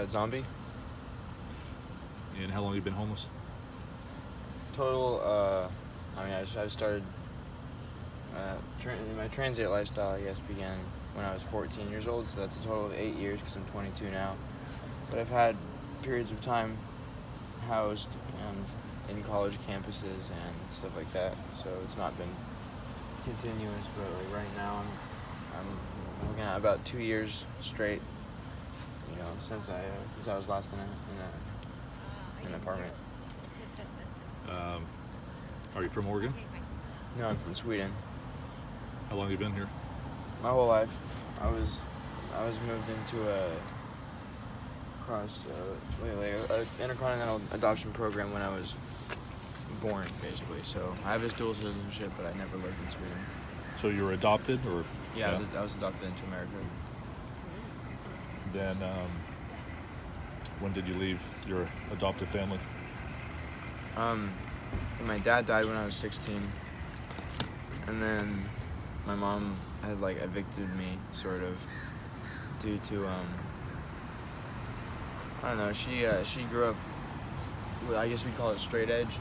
Zombie. And how long have you been homeless? Total, I started, my transient lifestyle, I guess, began when I was 14 years old, so that's a total of 8 years because I'm 22 now. But I've had periods of time housed in college campuses and stuff like that, so it's not been continuous, but like right now I'm looking at about 2 years straight, since I was last in an apartment. Are you from Oregon? No, I'm from Sweden. How long have you been here? My whole life. I was moved into an intercontinental adoption program when I was born, basically. So I have this dual citizenship, but I never lived in Sweden. So you were adopted, or? Yeah, I was adopted into America. Then, when did you leave your adoptive family? My dad died when I was 16, and then my mom had evicted me, sort of, due to I don't know. She grew up, I guess we'd call it straight edge.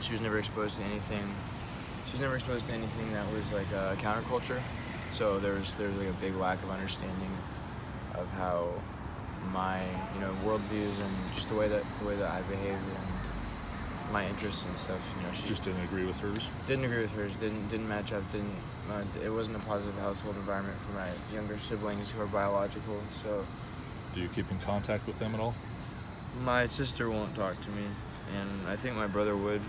She was never exposed to anything. She was never exposed to anything that was like a counterculture. So there's like a big lack of understanding of how my worldviews and just the way that I behaved and my interests and stuff. She just didn't agree with hers. Didn't agree with hers. Didn't match up. It wasn't a positive household environment for my younger siblings who are biological. So. Do you keep in contact with them at all? My sister won't talk to me, and I think my brother would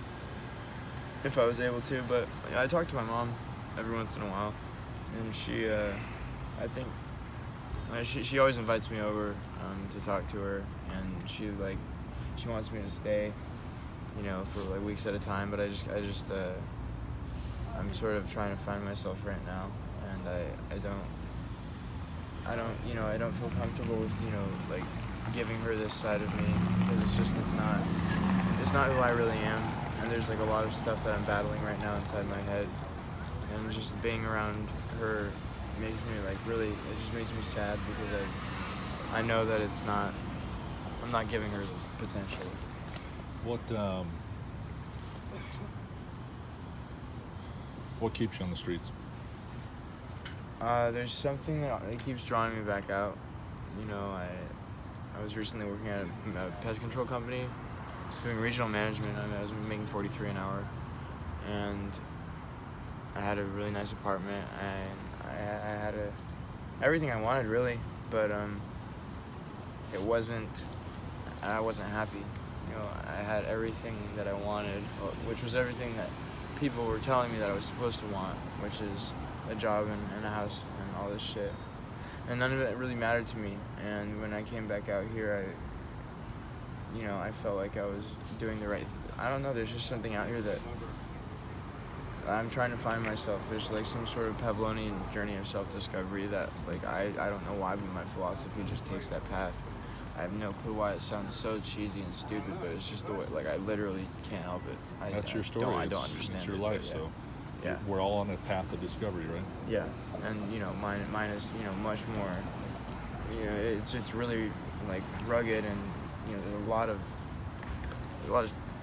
if I was able to, but I talk to my mom every once in a while, and she always invites me over to talk to her, and she wants me to stay, for weeks at a time, but I'm sort of trying to find myself right now, and I don't feel comfortable with, giving her this side of me, because it's not who I really am, and there's a lot of stuff that I'm battling right now inside my head, and just being around her makes me it just makes me sad, because I know that I'm not giving her the potential. What keeps you on the streets? There's something that keeps drawing me back out. I was recently working at a pest control company, doing regional management. I was making $43 an hour, and I had a really nice apartment, and I had everything I wanted, really, but I wasn't happy. I had everything that I wanted, which was everything that people were telling me that I was supposed to want, which is a job and a house and all this shit. And none of it really mattered to me. And when I came back out here, I felt like I was doing the right I don't know, there's just something out here that I'm trying to find myself. There's some sort of Pavlovian journey of self-discovery that I don't know why, but my philosophy just takes that path. I have no clue why it sounds so cheesy and stupid, but it's just the way, I literally can't help it. That's your story. I don't understand it's your it, life, yeah. so yeah. We're all on a path of discovery, right? Yeah, and mine is much more. It's really rugged, and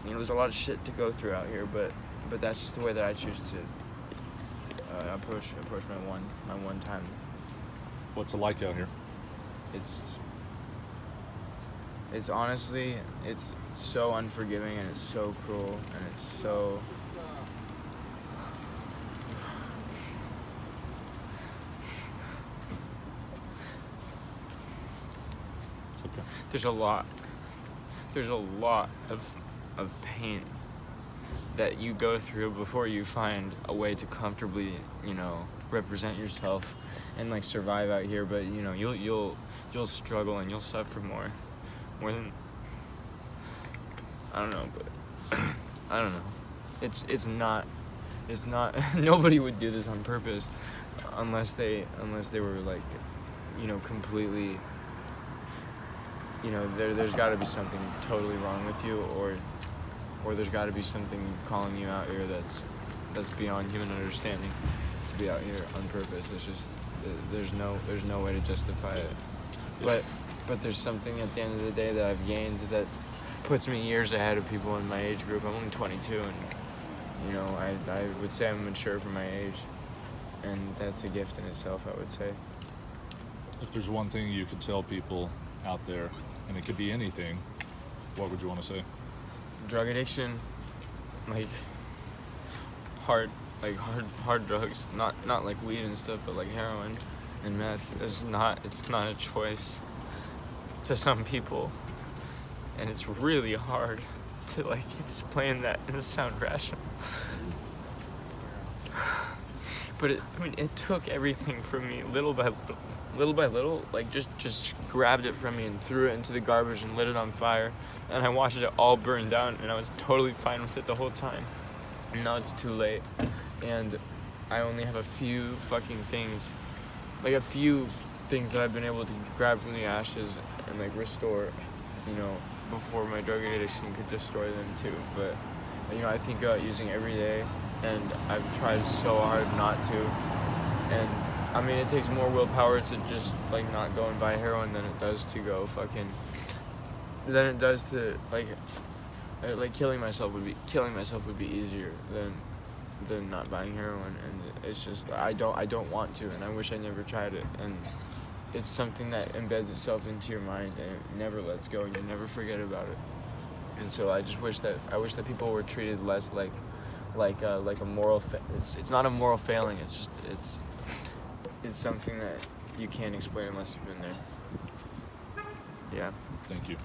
there's a lot of shit to go through out here, but that's just the way that I choose to approach my one time. What's it like out here? It's honestly, it's so unforgiving, and it's so cruel, and it's so. It's okay. There's a lot of pain that you go through before you find a way to comfortably, represent yourself and survive out here. But you'll struggle and you'll suffer more than, I don't know, but I don't know. It's not nobody would do this on purpose unless they were completely. There's got to be something totally wrong with you, or there's got to be something calling you out here that's beyond human understanding to be out here on purpose. It's just there's no way to justify it. but there's something at the end of the day that I've gained that puts me years ahead of people in my age group. I'm only 22, and you know, I would say I'm mature for my age, and that's a gift in itself, I would say. If there's one thing you could tell people out there, and it could be anything, what would you want to say? Drug addiction, like hard drugs, not like weed and stuff, but like heroin and meth it's not a choice to some people, and it's really hard to like explain that and sound rational. But it took everything from me little by little, like just grabbed it from me and threw it into the garbage and lit it on fire, and I watched it all burn down, and I was totally fine with it the whole time. And now it's too late, and I only have a few things that I've been able to grab from the ashes and like restore, you know, before my drug addiction could destroy them too. But you know, I think about using every day, and I've tried so hard not to, and I mean, it takes more willpower to just like not go and buy heroin than it does to go than it does to like killing myself would be easier than not buying heroin. And it's just I don't want to, and I wish I never tried it. And it's something that embeds itself into your mind, and it never lets go, and you never forget about it. And so I wish that people were treated less like a moral it's not a moral failing. It's just it's something that you can't explain unless you've been there. Yeah. Thank you.